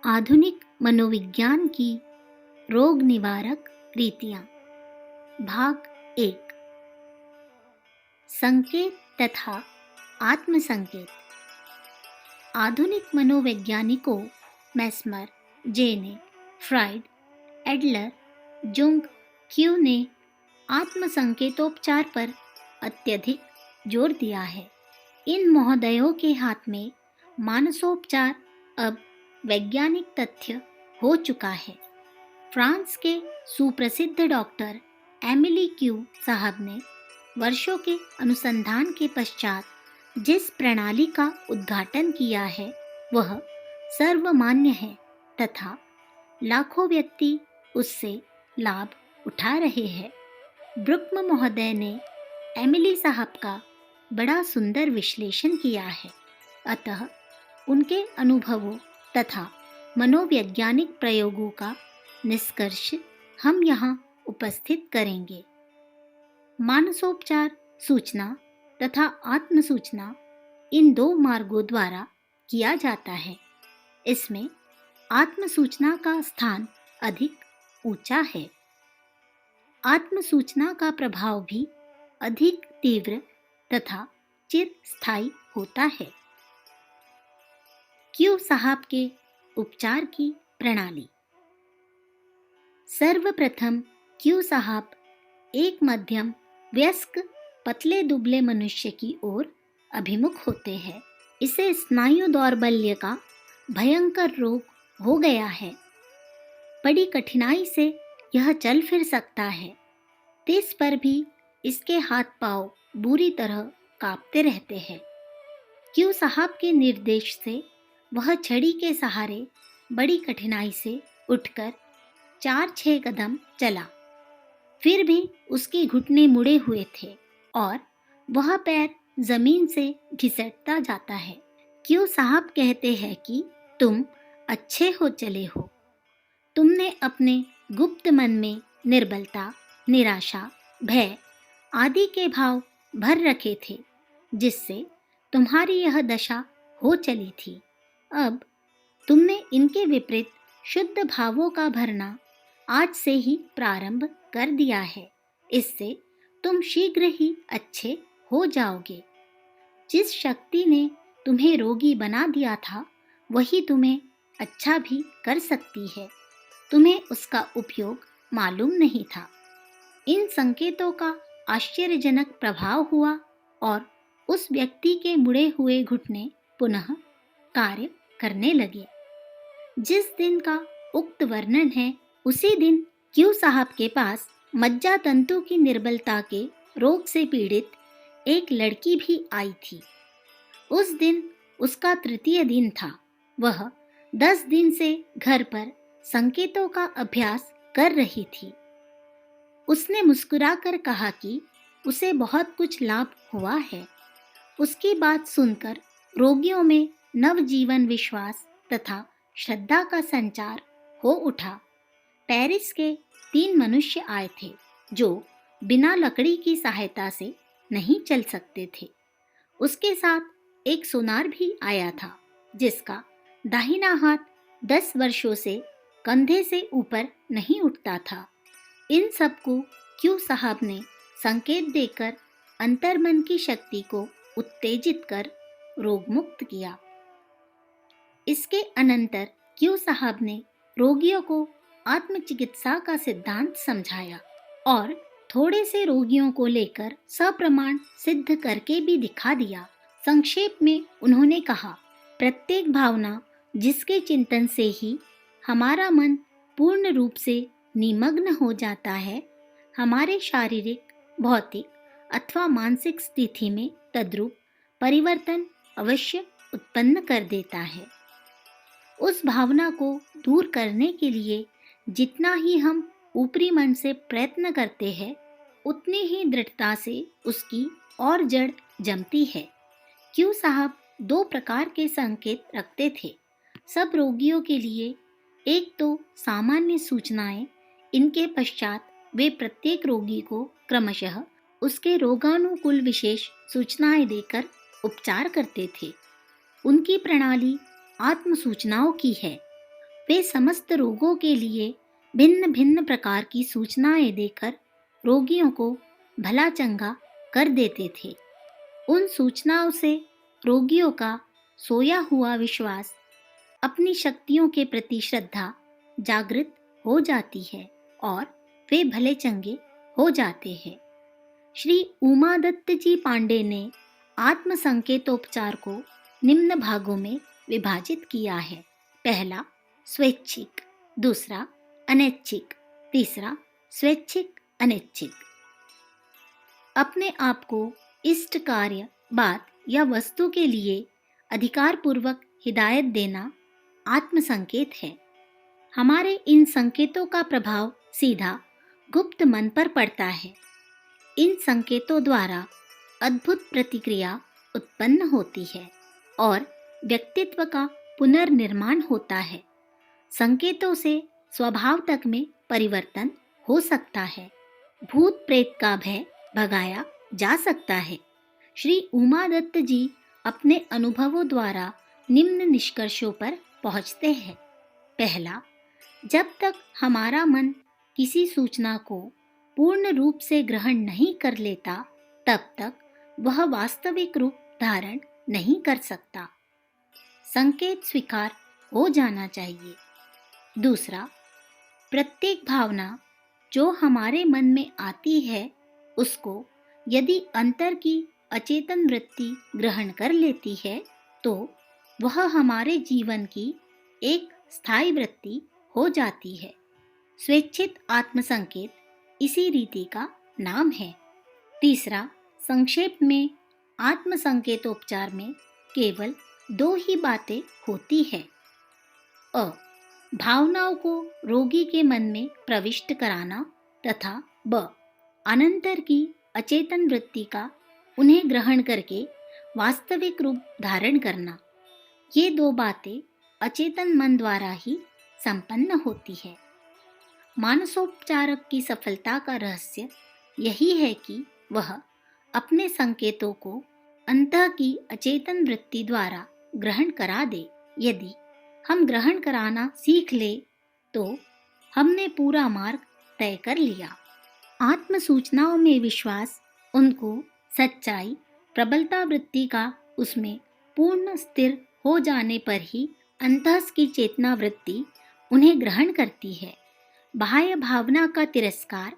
आधुनिक मनोविज्ञान की रोग निवारक रीतियां। भाग एक। संकेत तथा आत्म संकेत। आधुनिक मनोवैज्ञानिकों मेस्मर, जेने, फ्राइड, एडलर, जुंग, क्यू ने आत्म संकेतोपचार पर अत्यधिक जोर दिया है। इन महोदयों के हाथ में मानसोपचार अब वैज्ञानिक तथ्य हो चुका है। फ्रांस के सुप्रसिद्ध डॉक्टर एमिली क्यू साहब ने वर्षों के अनुसंधान के पश्चात जिस प्रणाली का उद्घाटन किया है वह सर्वमान्य है तथा लाखों व्यक्ति उससे लाभ उठा रहे हैं। ब्रुकम महोदय ने एमिली साहब का बड़ा सुंदर विश्लेषण किया है, अतः उनके अनुभवों तथा मनोवैज्ञानिक प्रयोगों का निष्कर्ष हम यहाँ उपस्थित करेंगे। मानसोपचार सूचना तथा आत्म सूचना इन दो मार्गों द्वारा किया जाता है। इसमें आत्म सूचना का स्थान अधिक ऊंचा है। आत्म सूचना का प्रभाव भी अधिक तीव्र तथा चिरस्थायी होता है। क्यू साहब के उपचार की प्रणाली। सर्वप्रथम क्यू साहब एक मध्यम वयस्क पतले दुबले मनुष्य की ओर अभिमुख होते हैं। इसे स्नायु दौर्बल्य का भयंकर रोग हो गया है। बड़ी कठिनाई से यह चल फिर सकता है, तिस पर भी इसके हाथ पांव बुरी तरह कांपते रहते हैं। क्यू साहब के निर्देश से वह छड़ी के सहारे बड़ी कठिनाई से उठकर 4-6 कदम चला। फिर भी उसके घुटने मुड़े हुए थे और वह पैर जमीन से घिसटता जाता है। क्यू साहब कहते हैं कि तुम अच्छे हो चले हो। तुमने अपने गुप्त मन में निर्बलता, निराशा, भय आदि के भाव भर रखे थे, जिससे तुम्हारी यह दशा हो चली थी। अब तुमने इनके विपरीत शुद्ध भावों का भरना आज से ही प्रारंभ कर दिया है। इससे तुम शीघ्र ही अच्छे हो जाओगे। जिस शक्ति ने तुम्हें रोगी बना दिया था वही तुम्हें अच्छा भी कर सकती है। तुम्हें उसका उपयोग मालूम नहीं था। इन संकेतों का आश्चर्यजनक प्रभाव हुआ और उस व्यक्ति के मुड़े हुए घुटने पुनः कार्य करने लगे। जिस दिन का उक्त वर्णन है उसी दिन क्यू साहब के पास मज्जा तंतु की निर्बलता के रोग से पीड़ित एक लड़की भी आई थी। उस दिन उसका तृतीय दिन था। वह 10 दिन से घर पर संकेतों का अभ्यास कर रही थी। उसने मुस्कुराकर कहा कि उसे बहुत कुछ लाभ हुआ है। उसकी बात सुनकर रोगियों में नवजीवन विश्वास तथा श्रद्धा का संचार हो उठा। पेरिस के 3 मनुष्य आए थे जो बिना लकड़ी की सहायता से नहीं चल सकते थे। उसके साथ एक सुनार भी आया था जिसका दाहिना हाथ 10 वर्षों से कंधे से ऊपर नहीं उठता था। इन सबको क्यू साहब ने संकेत देकर अंतर्मन की शक्ति को उत्तेजित कर रोगमुक्त किया। इसके अनंतर क्यू साहब ने रोगियों को आत्मचिकित्सा का सिद्धांत समझाया और थोड़े से रोगियों को लेकर सप्रमाण सिद्ध करके भी दिखा दिया। संक्षेप में उन्होंने कहा, प्रत्येक भावना जिसके चिंतन से ही हमारा मन पूर्ण रूप से निमग्न हो जाता है, हमारे शारीरिक, भौतिक अथवा मानसिक स्थिति में तद्रूप परिवर्तन अवश्य उत्पन्न कर देता है। उस भावना को दूर करने के लिए जितना ही हम ऊपरी मन से प्रयत्न करते हैं, उतनी ही दृढ़ता से उसकी और जड़ जमती है। क्यू साहब 2 प्रकार के संकेत रखते थे सब रोगियों के लिए। एक तो सामान्य सूचनाएं, इनके पश्चात वे प्रत्येक रोगी को क्रमशः उसके रोगानुकूल विशेष सूचनाएं देकर उपचार करते थे। उनकी प्रणाली आत्म सूचनाओं की है। वे समस्त रोगों के लिए भिन्न भिन्न प्रकार की सूचनाएं देकर रोगियों को भला चंगा कर देते थे। उन सूचनाओं से रोगियों का सोया हुआ विश्वास, अपनी शक्तियों के प्रति श्रद्धा जागृत हो जाती है और वे भले चंगे हो जाते हैं। श्री उमादत्त जी पांडे ने आत्म संकेतोपचार को निम्न भागों में विभाजित किया है। पहला स्वैच्छिक, दूसरा अनैच्छिक, तीसरा स्वैच्छिक अनैच्छिक। अपने आप को इष्ट कार्य, बात या वस्तु के लिए अधिकार पूर्वक हिदायत देना आत्म संकेत है। हमारे इन संकेतों का प्रभाव सीधा गुप्त मन पर पड़ता है। इन संकेतों द्वारा अद्भुत प्रतिक्रिया उत्पन्न होती है और व्यक्तित्व का पुनर्निर्माण होता है। संकेतों से स्वभाव तक में परिवर्तन हो सकता है। भूत प्रेत का भय भगाया जा सकता है। श्री उमादत्त जी अपने अनुभवों द्वारा निम्न निष्कर्षों पर पहुंचते हैं। पहला, जब तक हमारा मन किसी सूचना को पूर्ण रूप से ग्रहण नहीं कर लेता, तब तक वह वास्तविक रूप धारण नहीं कर सकता। संकेत स्वीकार हो जाना चाहिए। दूसरा, प्रत्येक भावना जो हमारे मन में आती है, उसको यदि अंतर की अचेतन वृत्ति ग्रहण कर लेती है, तो वह हमारे जीवन की एक स्थायी वृत्ति हो जाती है। स्वेच्छित आत्मसंकेत इसी रीति का नाम है। तीसरा, संक्षेप में आत्मसंकेतोपचार में केवल दो ही बातें होती है। अ, भावनाओं को रोगी के मन में प्रविष्ट कराना तथा ब, अनंतर की अचेतन वृत्ति का उन्हें ग्रहण करके वास्तविक रूप धारण करना। ये दो बातें अचेतन मन द्वारा ही संपन्न होती है। मानसोपचारक की सफलता का रहस्य यही है कि वह अपने संकेतों को अंतः की अचेतन वृत्ति द्वारा ग्रहण करा दे। यदि हम ग्रहण कराना सीख ले तो हमने पूरा मार्ग तय कर लिया। आत्म सूचनाओं में विश्वास उनको सच्चाई, प्रबलता वृत्ति का उसमें पूर्ण स्थिर हो जाने पर ही अंतस की चेतना वृत्ति उन्हें ग्रहण करती है। बाह्य भावना का तिरस्कार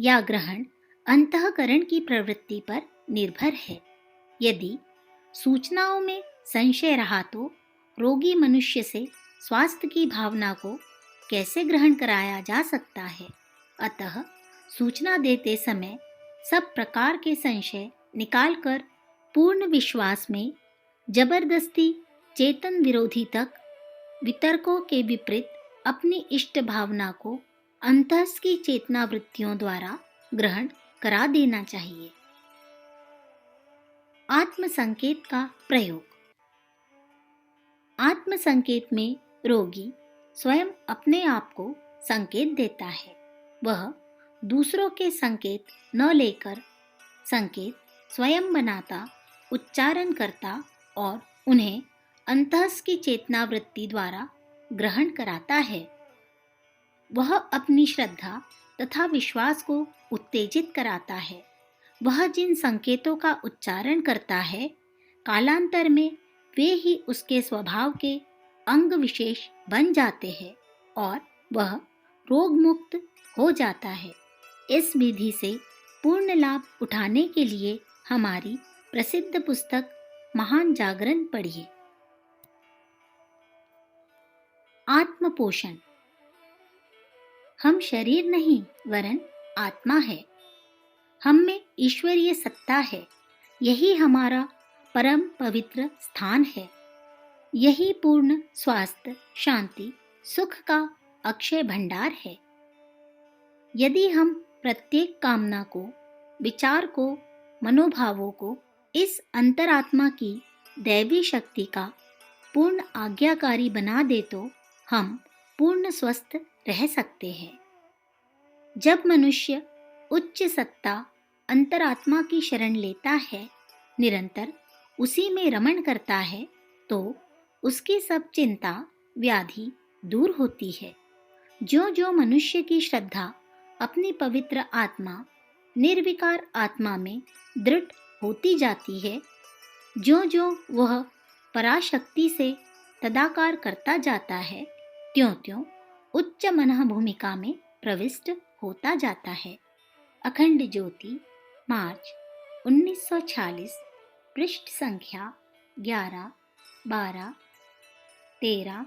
या ग्रहण अंतःकरण की प्रवृत्ति पर निर्भर है। यदि सूचनाओं में संशय रहा तो रोगी मनुष्य से स्वास्थ्य की भावना को कैसे ग्रहण कराया जा सकता है। अतः सूचना देते समय सब प्रकार के संशय निकालकर पूर्ण विश्वास में जबरदस्ती चेतन विरोधी तक वितर्कों के विपरीत अपनी इष्ट भावना को अंतस की चेतना वृत्तियों द्वारा ग्रहण करा देना चाहिए। आत्म संकेत का प्रयोग। आत्म संकेत में रोगी स्वयं अपने आप को संकेत देता है। वह दूसरों के संकेत न लेकर संकेत स्वयं बनाता, उच्चारण करता और उन्हें अंतस की चेतना वृत्ति द्वारा ग्रहण कराता है। वह अपनी श्रद्धा तथा विश्वास को उत्तेजित कराता है। वह जिन संकेतों का उच्चारण करता है, कालांतर में वे ही उसके स्वभाव के अंग विशेष बन जाते हैं और वह रोग मुक्त हो जाता है। इस विधि से पूर्ण लाभ उठाने के लिए हमारी प्रसिद्ध पुस्तक महान जागरण पढ़िए। आत्म पोषण। हम शरीर नहीं वरन आत्मा है। हम में ईश्वरीय सत्ता है। यही हमारा परम पवित्र स्थान है। यही पूर्ण स्वास्थ्य, शांति, सुख का अक्षय भंडार है। यदि हम प्रत्येक कामना को, विचार को, मनोभावों को इस अंतरात्मा की दैवी शक्ति का पूर्ण आज्ञाकारी बना दे तो हम पूर्ण स्वस्थ रह सकते हैं। जब मनुष्य उच्च सत्ता अंतरात्मा की शरण लेता है, निरंतर उसी में रमण करता है, तो उसकी सब चिंता, व्याधि, दूर होती है। जो जो मनुष्य की श्रद्धा अपनी पवित्र आत्मा, निर्विकार आत्मा में दृढ़ होती जाती है, जो जो वह पराशक्ति से तदाकार करता जाता है, त्यों त्यों उच्च मनः भूमिका में प्रविष्ट होता जाता है। अखंड ज्योति, मार्च 1946, पृष्ठ संख्या 11, 12, 13,